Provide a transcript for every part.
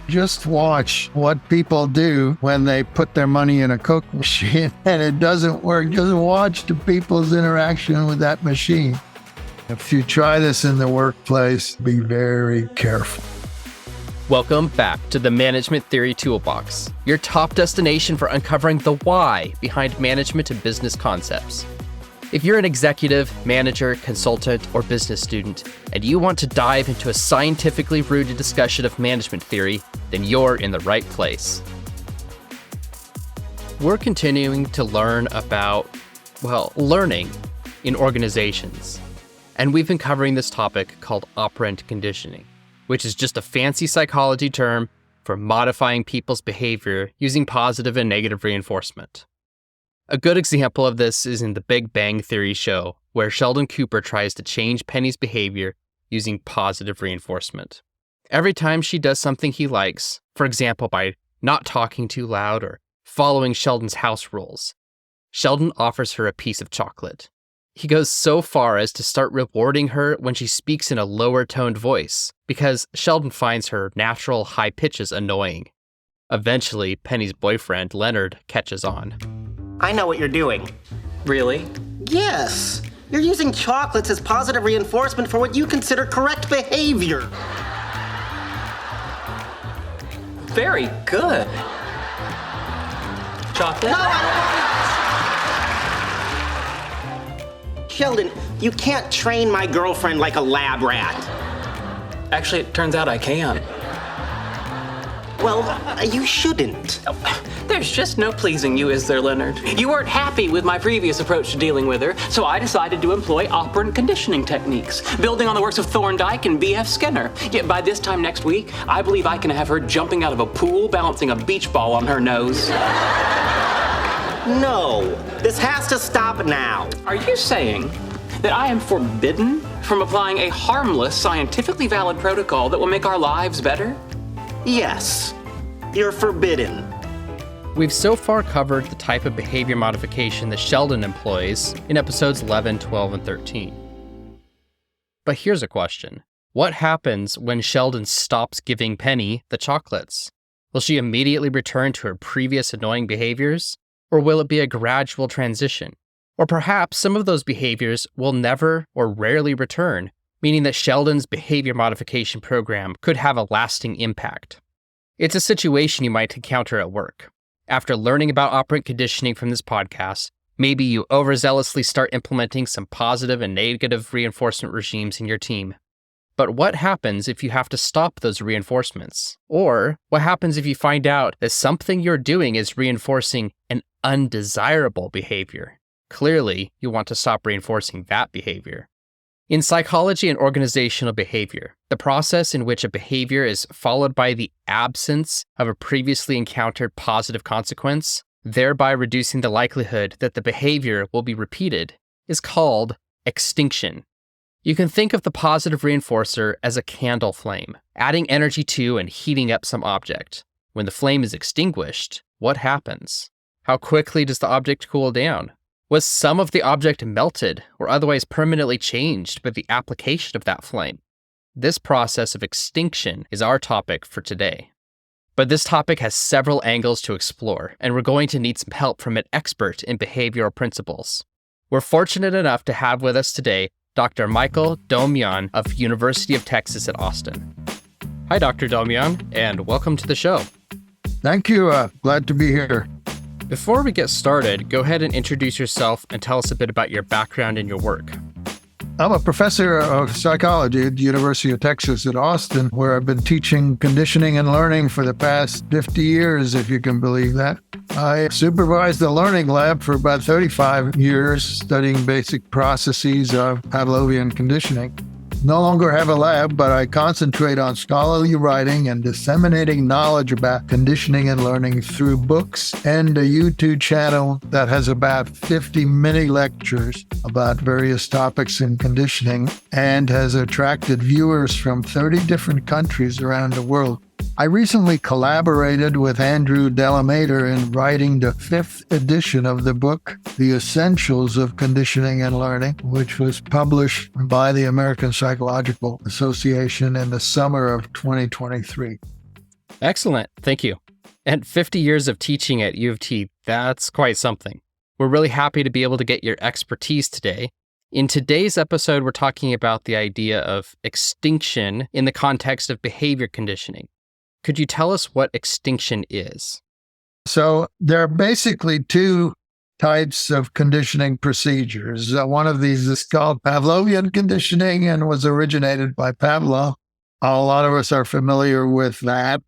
Just watch what people do when they put their money in a Coke machine and it doesn't work. Just watch the people's interaction with that machine. If you try this in the workplace, be very careful. Welcome back to the Management Theory Toolbox, your top destination for uncovering the why behind management and business concepts. If you're an executive, manager, consultant, or business student, and you want to dive into a scientifically rooted discussion of management theory, then you're in the right place. We're continuing to learn about, learning in organizations. And we've been covering this topic called operant conditioning, which is just a fancy psychology term for modifying people's behavior using positive and negative reinforcement. A good example of this is in the Big Bang Theory show, where Sheldon Cooper tries to change Penny's behavior using positive reinforcement. Every time she does something he likes, for example by not talking too loud or following Sheldon's house rules, Sheldon offers her a piece of chocolate. He goes so far as to start rewarding her when she speaks in a lower-toned voice, because Sheldon finds her natural high pitches annoying. Eventually, Penny's boyfriend, Leonard, catches on. I know what you're doing. Really? Yes. You're using chocolates as positive reinforcement for what you consider correct behavior. Very good. Chocolate? No, Sheldon, you can't train my girlfriend like a lab rat. Actually, it turns out I can. Well, you shouldn't. There's just no pleasing you, is there, Leonard? You weren't happy with my previous approach to dealing with her, so I decided to employ operant conditioning techniques, building on the works of Thorndike and B.F. Skinner. Yet by this time next week, I believe I can have her jumping out of a pool, balancing a beach ball on her nose. No, this has to stop now. Are you saying that I am forbidden from applying a harmless, scientifically valid protocol that will make our lives better? Yes, you're forbidden. We've so far covered the type of behavior modification that Sheldon employs in episodes 11, 12, and 13. But here's a question. What happens when Sheldon stops giving Penny the chocolates? Will she immediately return to her previous annoying behaviors? Or will it be a gradual transition? Or perhaps some of those behaviors will never or rarely return, meaning that Sheldon's behavior modification program could have a lasting impact. It's a situation you might encounter at work. After learning about operant conditioning from this podcast, maybe you overzealously start implementing some positive and negative reinforcement regimes in your team. But what happens if you have to stop those reinforcements? Or what happens if you find out that something you're doing is reinforcing an undesirable behavior? Clearly, you want to stop reinforcing that behavior. In psychology and organizational behavior, the process in which a behavior is followed by the absence of a previously encountered positive consequence, thereby reducing the likelihood that the behavior will be repeated, is called extinction. You can think of the positive reinforcer as a candle flame, adding energy to and heating up some object. When the flame is extinguished, what happens? How quickly does the object cool down? Was some of the object melted or otherwise permanently changed by the application of that flame? This process of extinction is our topic for today. But this topic has several angles to explore, and we're going to need some help from an expert in behavioral principles. We're fortunate enough to have with us today Dr. Michael Domjan of University of Texas at Austin. Hi, Dr. Domjan, and welcome to the show. Thank you. Glad to be here. Before we get started, go ahead and introduce yourself and tell us a bit about your background and your work. I'm a professor of psychology at the University of Texas at Austin, where I've been teaching conditioning and learning for the past 50 years, if you can believe that. I supervised the learning lab for about 35 years, studying basic processes of Pavlovian conditioning. No longer have a lab, but I concentrate on scholarly writing and disseminating knowledge about conditioning and learning through books and a YouTube channel that has about 50 mini lectures about various topics in conditioning and has attracted viewers from 30 different countries around the world. I recently collaborated with Andrew Delamater in writing the 5th edition of the book, The Essentials of Conditioning and Learning, which was published by the American Psychological Association in the summer of 2023. Excellent. Thank you. And 50 years of teaching at U of T, that's quite something. We're really happy to be able to get your expertise today. In today's episode, we're talking about the idea of extinction in the context of behavior conditioning. Could you tell us what extinction is? So there are basically two types of conditioning procedures. One of these is called Pavlovian conditioning and was originated by Pavlov. A lot of us are familiar with that.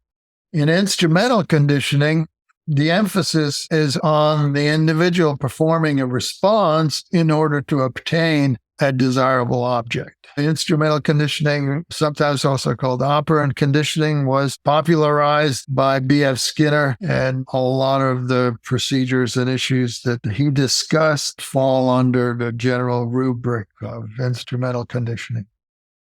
In instrumental conditioning, the emphasis is on the individual performing a response in order to obtain a desirable object. Instrumental conditioning, sometimes also called operant conditioning, was popularized by B.F. Skinner, and a lot of the procedures and issues that he discussed fall under the general rubric of instrumental conditioning.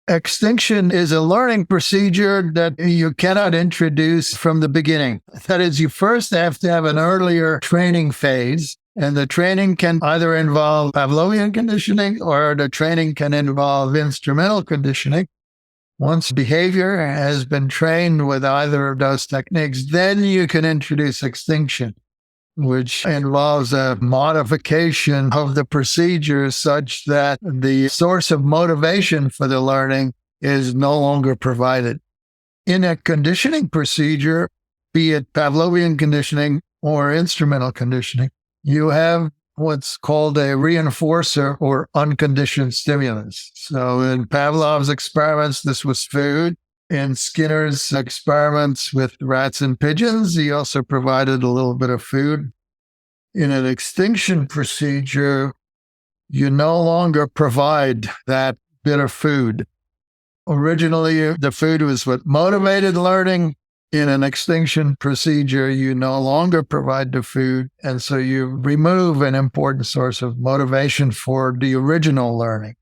Extinction is a learning procedure that you cannot introduce from the beginning. That is, you first have to have an earlier training phase, and the training can either involve Pavlovian conditioning or the training can involve instrumental conditioning. Once behavior has been trained with either of those techniques, then you can introduce extinction, which involves a modification of the procedure such that the source of motivation for the learning is no longer provided. In a conditioning procedure, be it Pavlovian conditioning or instrumental conditioning, you have what's called a reinforcer or unconditioned stimulus. So in Pavlov's experiments, this was food. In Skinner's experiments with rats and pigeons, he also provided a little bit of food. In an extinction procedure, you no longer provide that bit of food. Originally, the food was what motivated learning. In an extinction procedure, you no longer provide the food, and so you remove an important source of motivation for the original learning.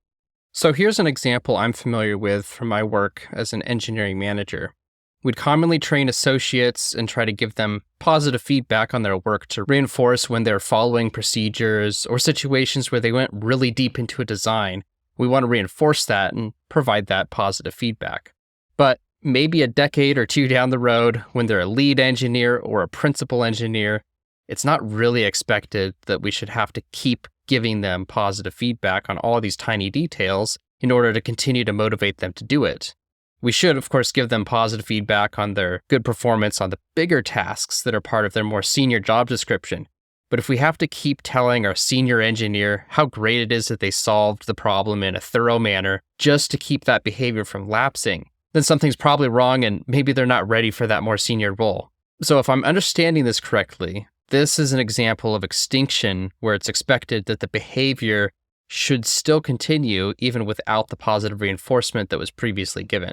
So here's an example I'm familiar with from my work as an engineering manager. We'd commonly train associates and try to give them positive feedback on their work to reinforce when they're following procedures or situations where they went really deep into a design. We want to reinforce that and provide that positive feedback. But maybe a decade or two down the road, when they're a lead engineer or a principal engineer, it's not really expected that we should have to keep giving them positive feedback on all these tiny details in order to continue to motivate them to do it. We should, of course, give them positive feedback on their good performance on the bigger tasks that are part of their more senior job description. But if we have to keep telling our senior engineer how great it is that they solved the problem in a thorough manner just to keep that behavior from lapsing, then something's probably wrong and maybe they're not ready for that more senior role. So if I'm understanding this correctly, this is an example of extinction where it's expected that the behavior should still continue even without the positive reinforcement that was previously given.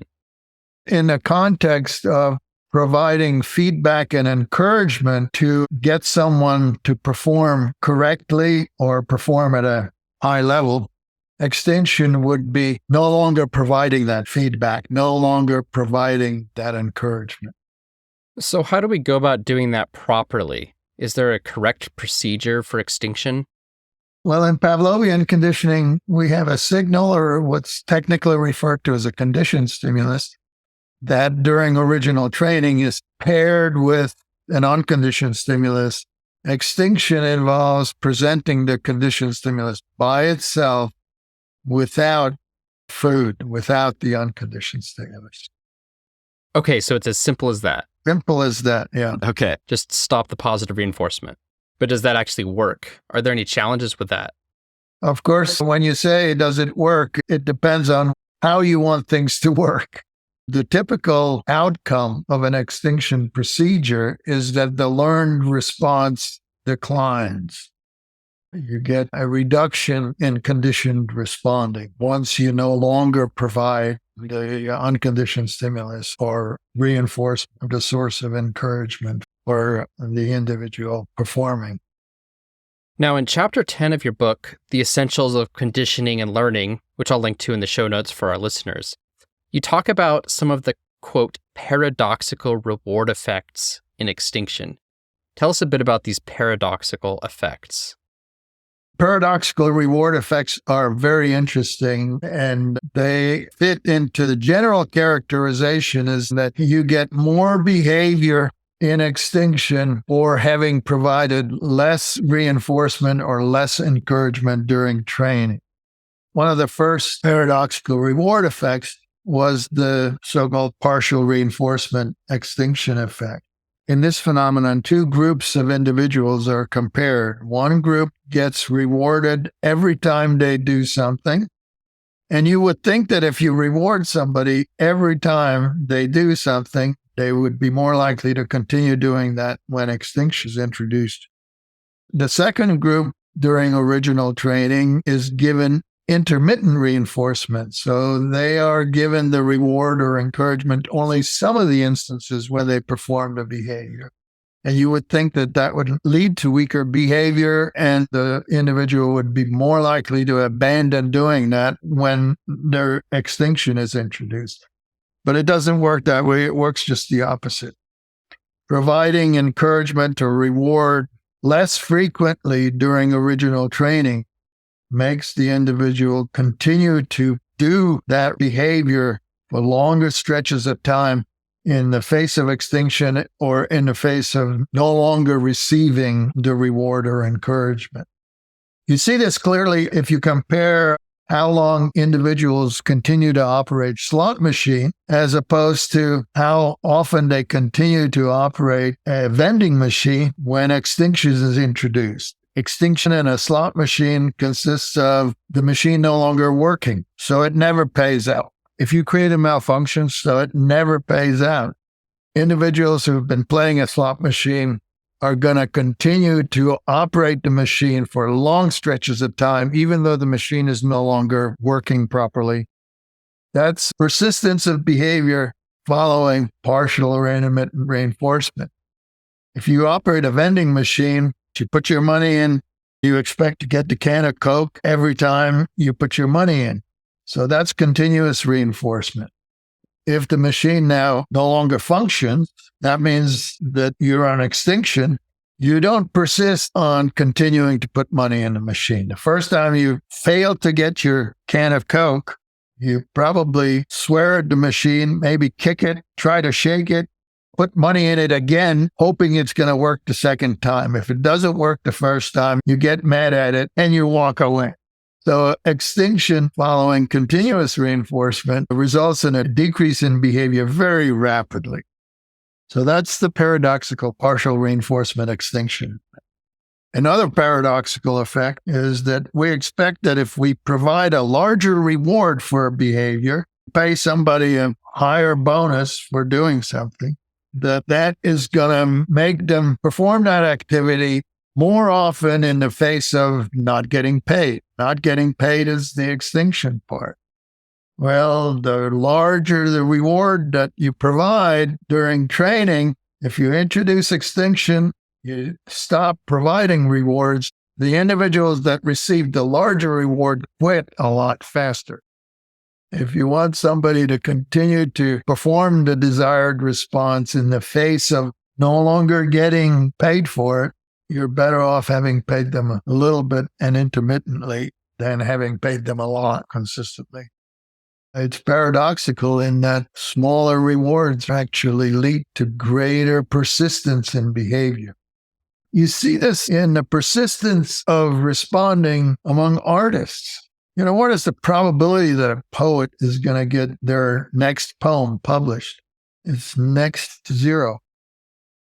In the context of providing feedback and encouragement to get someone to perform correctly or perform at a high level, extinction would be no longer providing that feedback, no longer providing that encouragement. So how do we go about doing that properly? Is there a correct procedure for extinction? Well, in Pavlovian conditioning, we have a signal, or what's technically referred to as a conditioned stimulus, that during original training is paired with an unconditioned stimulus. Extinction involves presenting the conditioned stimulus by itself without food, without the unconditioned stimulus. Okay, so it's as simple as that. Simple as that, yeah. Okay, just stop the positive reinforcement. But does that actually work? Are there any challenges with that? Of course, when you say, does it work, it depends on how you want things to work. The typical outcome of an extinction procedure is that the learned response declines. You get a reduction in conditioned responding once you no longer provide the unconditioned stimulus or reinforce the source of encouragement for the individual performing. Now, in Chapter 10 of your book, The Essentials of Conditioning and Learning, which I'll link to in the show notes for our listeners, you talk about some of the, quote, paradoxical reward effects in extinction. Tell us a bit about these paradoxical effects. Paradoxical reward effects are very interesting, and they fit into the general characterization is that you get more behavior in extinction for having provided less reinforcement or less encouragement during training. One of the first paradoxical reward effects was the so-called partial reinforcement extinction effect. In this phenomenon, two groups of individuals are compared. One group gets rewarded every time they do something. And you would think that if you reward somebody every time they do something, they would be more likely to continue doing that when extinction is introduced. The second group during original training is given intermittent reinforcement. So they are given the reward or encouragement only some of the instances where they perform the behavior. And you would think that that would lead to weaker behavior and the individual would be more likely to abandon doing that when their extinction is introduced. But it doesn't work that way. It works just the opposite. Providing encouragement or reward less frequently during original training makes the individual continue to do that behavior for longer stretches of time in the face of extinction or in the face of no longer receiving the reward or encouragement. You see this clearly if you compare how long individuals continue to operate slot machine as opposed to how often they continue to operate a vending machine when extinction is introduced. Extinction in a slot machine consists of the machine no longer working, so it never pays out. If you create a malfunction, so it never pays out. Individuals who've been playing a slot machine are going to continue to operate the machine for long stretches of time, even though the machine is no longer working properly. That's persistence of behavior following partial or intermittent reinforcement. If you operate a vending machine, you put your money in, you expect to get the can of Coke every time you put your money in. So that's continuous reinforcement. If the machine now no longer functions, that means that you're on extinction. You don't persist on continuing to put money in the machine. The first time you fail to get your can of Coke, you probably swear at the machine, maybe kick it, try to shake it, put money in it again, hoping it's going to work the second time. If it doesn't work the first time, you get mad at it and you walk away. So extinction following continuous reinforcement results in a decrease in behavior very rapidly. So that's the paradoxical partial reinforcement extinction. Another paradoxical effect is that we expect that if we provide a larger reward for a behavior, pay somebody a higher bonus for doing something, that is going to make them perform that activity more often in the face of not getting paid. Not getting paid is the extinction part. Well, the larger the reward that you provide during training, if you introduce extinction, you stop providing rewards, the individuals that receive the larger reward quit a lot faster. If you want somebody to continue to perform the desired response in the face of no longer getting paid for it, you're better off having paid them a little bit and intermittently than having paid them a lot consistently. It's paradoxical in that smaller rewards actually lead to greater persistence in behavior. You see this in the persistence of responding among artists. What is the probability that a poet is going to get their next poem published? It's next to zero.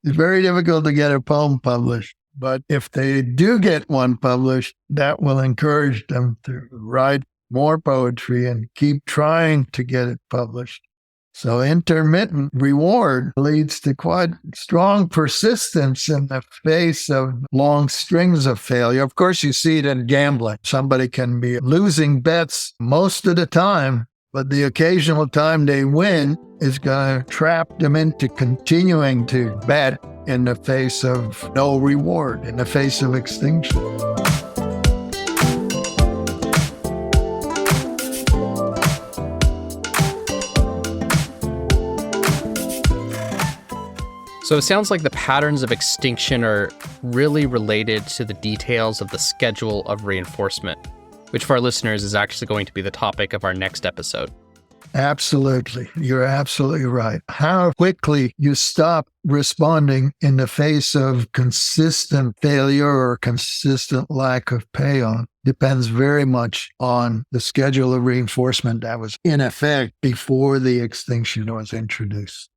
It's very difficult to get a poem published, but if they do get one published, that will encourage them to write more poetry and keep trying to get it published. So intermittent reward leads to quite strong persistence in the face of long strings of failure. Of course, you see it in gambling. Somebody can be losing bets most of the time, but the occasional time they win is going to trap them into continuing to bet in the face of no reward, in the face of extinction. So it sounds like the patterns of extinction are really related to the details of the schedule of reinforcement, which for our listeners is actually going to be the topic of our next episode. Absolutely. You're absolutely right. How quickly you stop responding in the face of consistent failure or consistent lack of payoff depends very much on the schedule of reinforcement that was in effect before the extinction was introduced.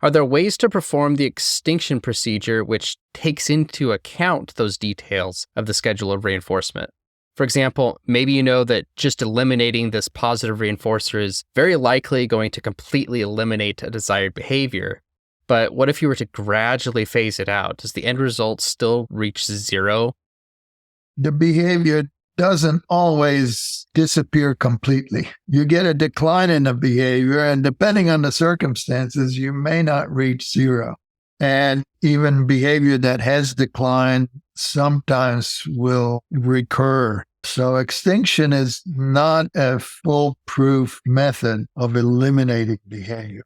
Are there ways to perform the extinction procedure which takes into account those details of the schedule of reinforcement? For example, maybe you know that just eliminating this positive reinforcer is very likely going to completely eliminate a desired behavior. But what if you were to gradually phase it out? Does the end result still reach zero? The behavior doesn't always disappear completely. You get a decline in the behavior, and depending on the circumstances, you may not reach zero. And even behavior that has declined sometimes will recur. So extinction is not a foolproof method of eliminating behavior.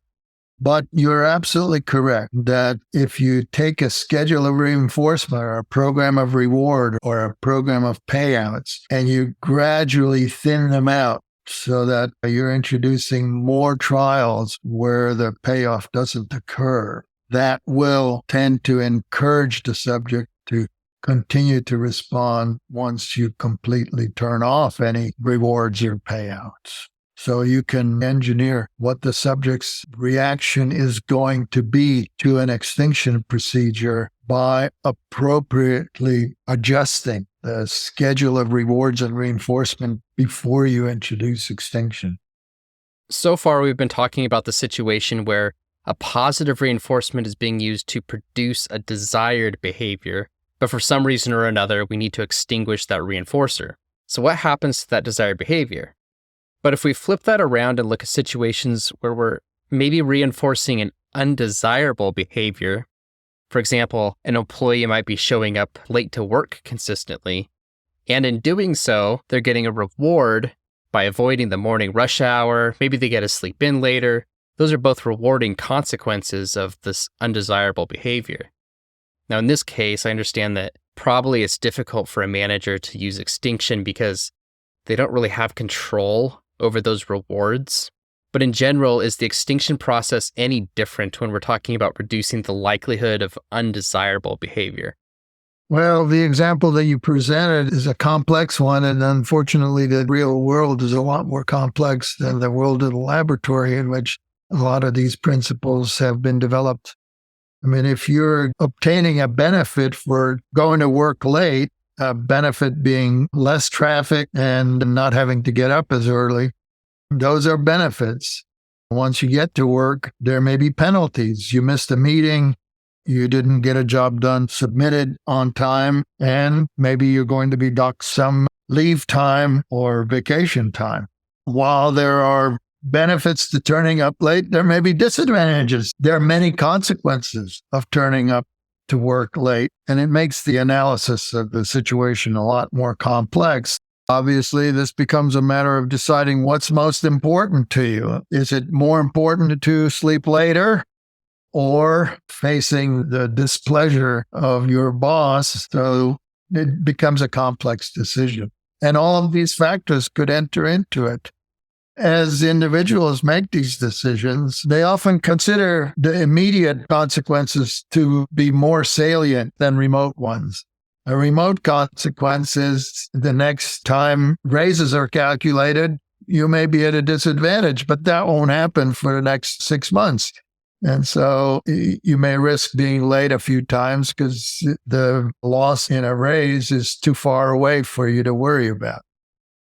But you're absolutely correct that if you take a schedule of reinforcement or a program of reward or a program of payouts and you gradually thin them out so that you're introducing more trials where the payoff doesn't occur, that will tend to encourage the subject to continue to respond once you completely turn off any rewards or payouts. So you can engineer what the subject's reaction is going to be to an extinction procedure by appropriately adjusting the schedule of rewards and reinforcement before you introduce extinction. So far, we've been talking about the situation where a positive reinforcement is being used to produce a desired behavior, but for some reason or another, we need to extinguish that reinforcer. So what happens to that desired behavior? But if we flip that around and look at situations where we're maybe reinforcing an undesirable behavior, for example, an employee might be showing up late to work consistently, and in doing so, they're getting a reward by avoiding the morning rush hour, maybe they get to sleep in later. Those are both rewarding consequences of this undesirable behavior. Now, in this case, I understand that probably it's difficult for a manager to use extinction because they don't really have control over those rewards. But in general, is the extinction process any different when we're talking about reducing the likelihood of undesirable behavior? Well, the example that you presented is a complex one, and unfortunately, the real world is a lot more complex than the world of the laboratory in which a lot of these principles have been developed. I mean, if you're obtaining a benefit for going to work late, a benefit being less traffic and not having to get up as early, those are benefits. Once you get to work, there may be penalties. You missed a meeting, you didn't get a job done, submitted on time, and maybe you're going to be docked some leave time or vacation time. While there are benefits to turning up late, there may be disadvantages. There are many consequences of turning up to work late, and it makes the analysis of the situation a lot more complex. Obviously, this becomes a matter of deciding what's most important to you. Is it more important to sleep later or facing the displeasure of your boss? So it becomes a complex decision. And all of these factors could enter into it. As individuals make these decisions, they often consider the immediate consequences to be more salient than remote ones. A remote consequence is the next time raises are calculated, you may be at a disadvantage, but that won't happen for the next 6 months. And so you may risk being late a few times because the loss in a raise is too far away for you to worry about.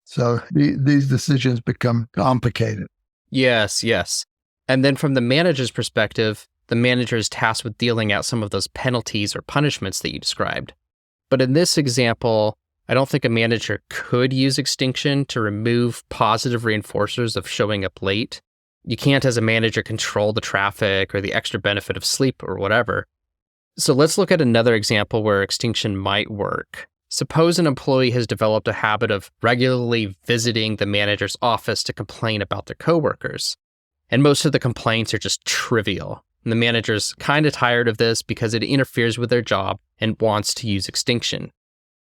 So these decisions become complicated. Yes. And then from the manager's perspective, the manager is tasked with dealing out some of those penalties or punishments that you described. But in this example, I don't think a manager could use extinction to remove positive reinforcers of showing up late. You can't, as a manager, control the traffic or the extra benefit of sleep or whatever. So let's look at another example where extinction might work. Suppose an employee has developed a habit of regularly visiting the manager's office to complain about their coworkers. And most of the complaints are just trivial. And the manager's kind of tired of this because it interferes with their job and wants to use Extinction.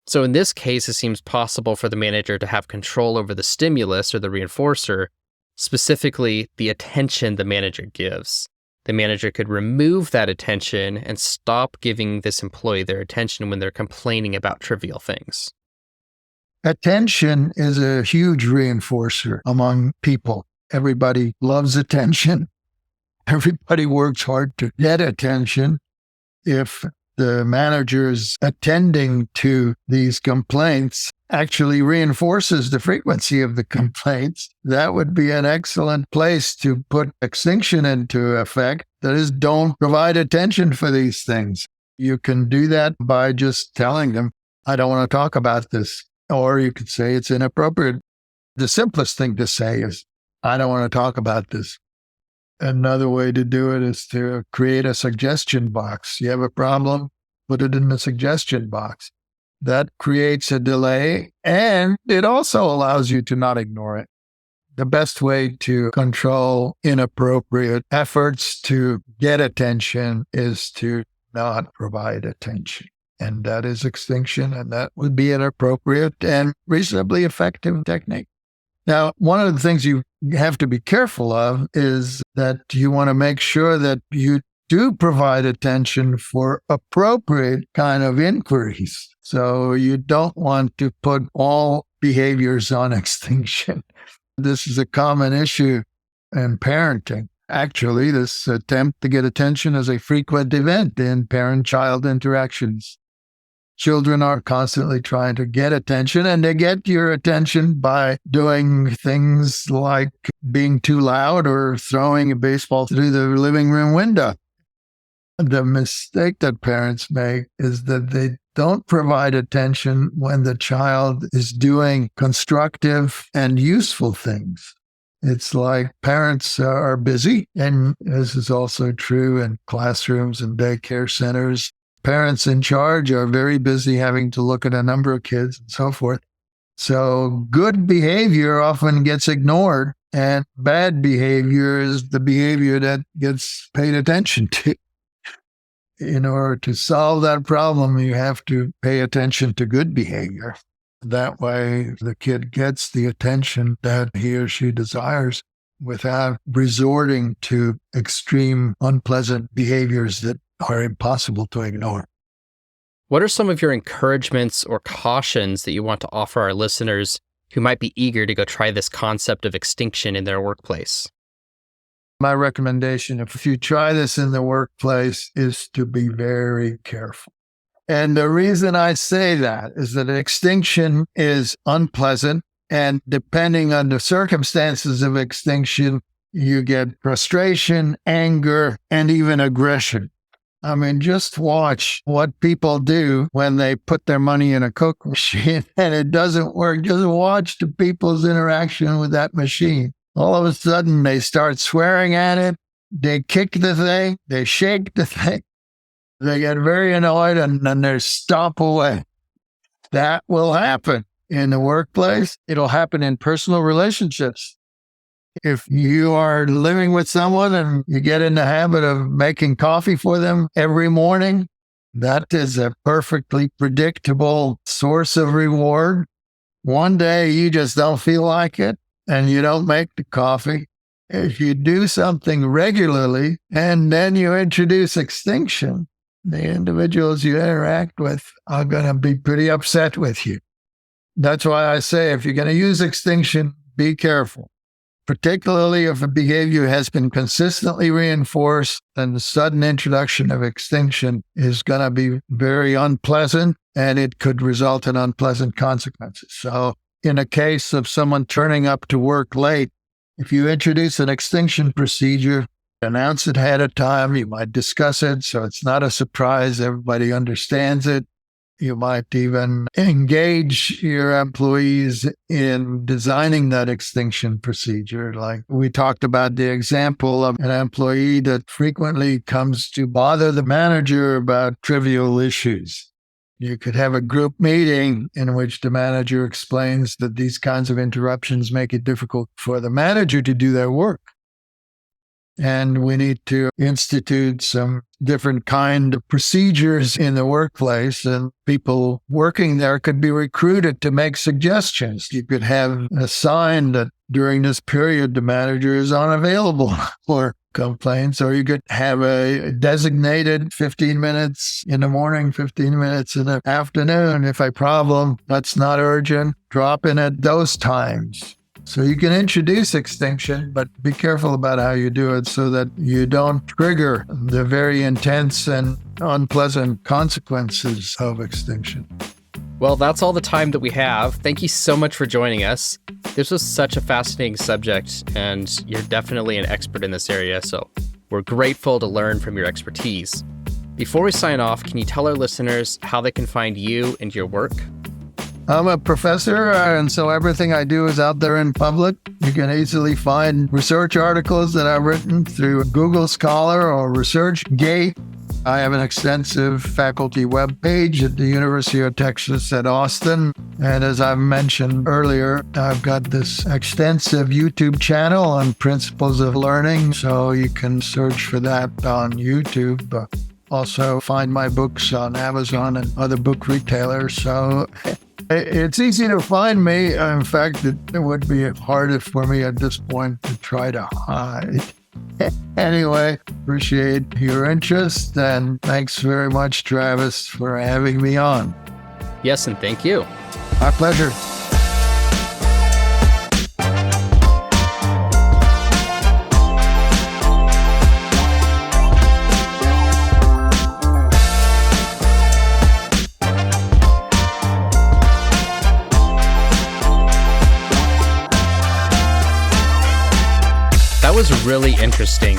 So in this case, it seems possible for the manager to have control over the stimulus or the reinforcer, specifically the attention the manager gives. The manager could remove that attention and stop giving this employee their attention when they're complaining about trivial things. Attention is a huge reinforcer among people. Everybody loves attention. Everybody works hard to get attention. If the manager's attending to these complaints actually reinforces the frequency of the complaints, that would be an excellent place to put Extinction into effect. That is, don't provide attention for these things. You can do that by just telling them, I don't want to talk about this. Or you could say it's inappropriate. The simplest thing to say is, I don't want to talk about this. Another way to do it is to create a suggestion box. You have a problem, put it in the suggestion box. That creates a delay, and it also allows you to not ignore it. The best way to control inappropriate efforts to get attention is to not provide attention. And that is Extinction, and that would be an appropriate and reasonably effective technique. Now, one of the things you have to be careful of is that you want to make sure that you do provide attention for appropriate kind of inquiries. So you don't want to put all behaviors on Extinction. This is a common issue in parenting. Actually, this attempt to get attention is a frequent event in parent-child interactions. Children are constantly trying to get attention, and they get your attention by doing things like being too loud or throwing a baseball through the living room window. The mistake that parents make is that they don't provide attention when the child is doing constructive and useful things. It's like parents are busy, and this is also true in classrooms and daycare centers. Parents in charge are very busy having to look at a number of kids and so forth. So good behavior often gets ignored, and bad behavior is the behavior that gets paid attention to. In order to solve that problem, you have to pay attention to good behavior. That way, the kid gets the attention that he or she desires without resorting to extreme, unpleasant behaviors that are impossible to ignore. What are some of your encouragements or cautions that you want to offer our listeners who might be eager to go try this concept of Extinction in their workplace? My recommendation, if you try this in the workplace, is to be very careful. And the reason I say that is that Extinction is unpleasant, and depending on the circumstances of Extinction, you get frustration, anger, and even aggression. I mean, just watch what people do when they put their money in a Coke machine and it doesn't work. Just watch the people's interaction with that machine. All of a sudden, they start swearing at it. They kick the thing. They shake the thing. They get very annoyed, and then they stop away. That will happen in the workplace. It'll happen in personal relationships. If you are living with someone and you get in the habit of making coffee for them every morning, that is a perfectly predictable source of reward. One day you just don't feel like it and you don't make the coffee. If you do something regularly and then you introduce Extinction, the individuals you interact with are going to be pretty upset with you. That's why I say if you're going to use Extinction, be careful. Particularly if a behavior has been consistently reinforced, then the sudden introduction of Extinction is going to be very unpleasant, and it could result in unpleasant consequences. So in a case of someone turning up to work late, if you introduce an Extinction procedure, announce it ahead of time, you might discuss it so it's not a surprise, everybody understands it. You might even engage your employees in designing that Extinction procedure. Like we talked about the example of an employee that frequently comes to bother the manager about trivial issues. You could have a group meeting in which the manager explains that these kinds of interruptions make it difficult for the manager to do their work. And we need to institute some different kind of procedures in the workplace. And people working there could be recruited to make suggestions. You could have a sign that during this period, the manager is unavailable for complaints, or you could have a designated 15 minutes in the morning, 15 minutes in the afternoon. If a problem that's not urgent, drop in at those times. So you can introduce extinction, but be careful about how you do it so that you don't trigger the very intense and unpleasant consequences of extinction. Well, that's all the time that we have. Thank you so much for joining us. This was such a fascinating subject, and you're definitely an expert in this area, so we're grateful to learn from your expertise. Before we sign off, can you tell our listeners how they can find you and your work? I'm a professor, and so everything I do is out there in public. You can easily find research articles that I've written through Google Scholar or ResearchGate. I have an extensive faculty webpage at the University of Texas at Austin. And as I've mentioned earlier, I've got this extensive YouTube channel on principles of learning, so you can search for that on YouTube. Also find my books on Amazon and other book retailers. So it's easy to find me. In fact, it would be harder for me at this point to try to hide. Anyway, appreciate your interest, and thanks very much, Travis, for having me on. Yes, and thank you. My pleasure. That was really interesting.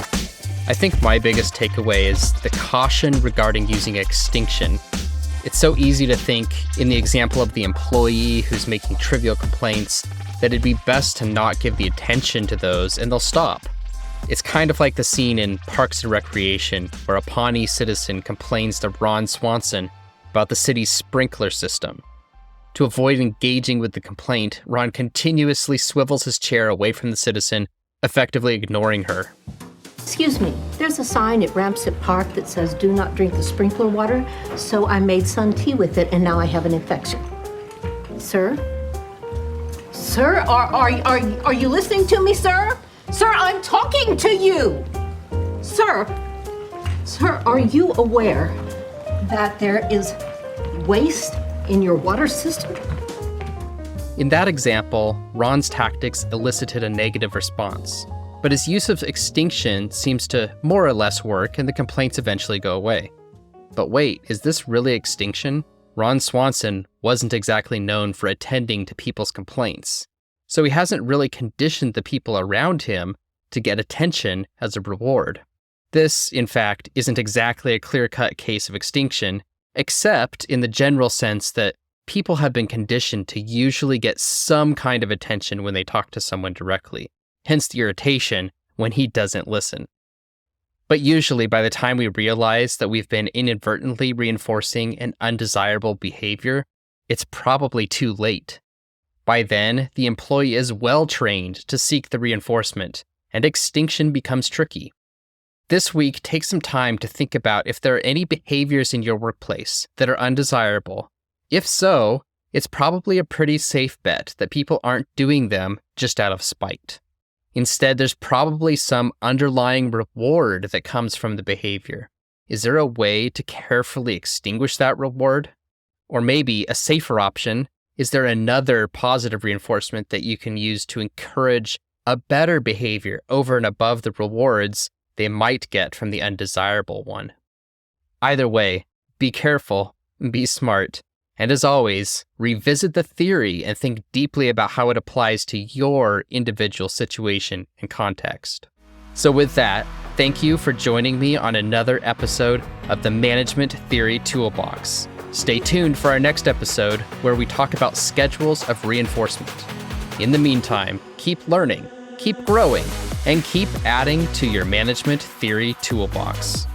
I think my biggest takeaway is the caution regarding using extinction. It's so easy to think, in the example of the employee who's making trivial complaints, that it'd be best to not give the attention to those and they'll stop. It's kind of like the scene in Parks and Recreation where a Pawnee citizen complains to Ron Swanson about the city's sprinkler system. To avoid engaging with the complaint, Ron continuously swivels his chair away from the citizen, effectively ignoring her. Excuse me, there's a sign at Ramsett Park that says do not drink the sprinkler water, so I made sun tea with it and now I have an infection. Sir? Sir, are you listening to me, sir? Sir, I'm talking to you! Sir, are you aware that there is waste in your water system? In that example, Ron's tactics elicited a negative response, but his use of extinction seems to more or less work and the complaints eventually go away. But wait, is this really extinction? Ron Swanson wasn't exactly known for attending to people's complaints, so he hasn't really conditioned the people around him to get attention as a reward. This, in fact, isn't exactly a clear-cut case of extinction, except in the general sense that people have been conditioned to usually get some kind of attention when they talk to someone directly, hence the irritation when he doesn't listen. But usually by the time we realize that we've been inadvertently reinforcing an undesirable behavior, it's probably too late. By then, the employee is well trained to seek the reinforcement, and extinction becomes tricky. This week, take some time to think about if there are any behaviors in your workplace that are undesirable. If so, it's probably a pretty safe bet that people aren't doing them just out of spite. Instead, there's probably some underlying reward that comes from the behavior. Is there a way to carefully extinguish that reward? Or maybe a safer option, is there another positive reinforcement that you can use to encourage a better behavior over and above the rewards they might get from the undesirable one? Either way, be careful, be smart, and as always, revisit the theory and think deeply about how it applies to your individual situation and context. So with that, thank you for joining me on another episode of the Management Theory Toolbox. Stay tuned for our next episode where we talk about schedules of reinforcement. In the meantime, keep learning, keep growing, and keep adding to your Management Theory Toolbox.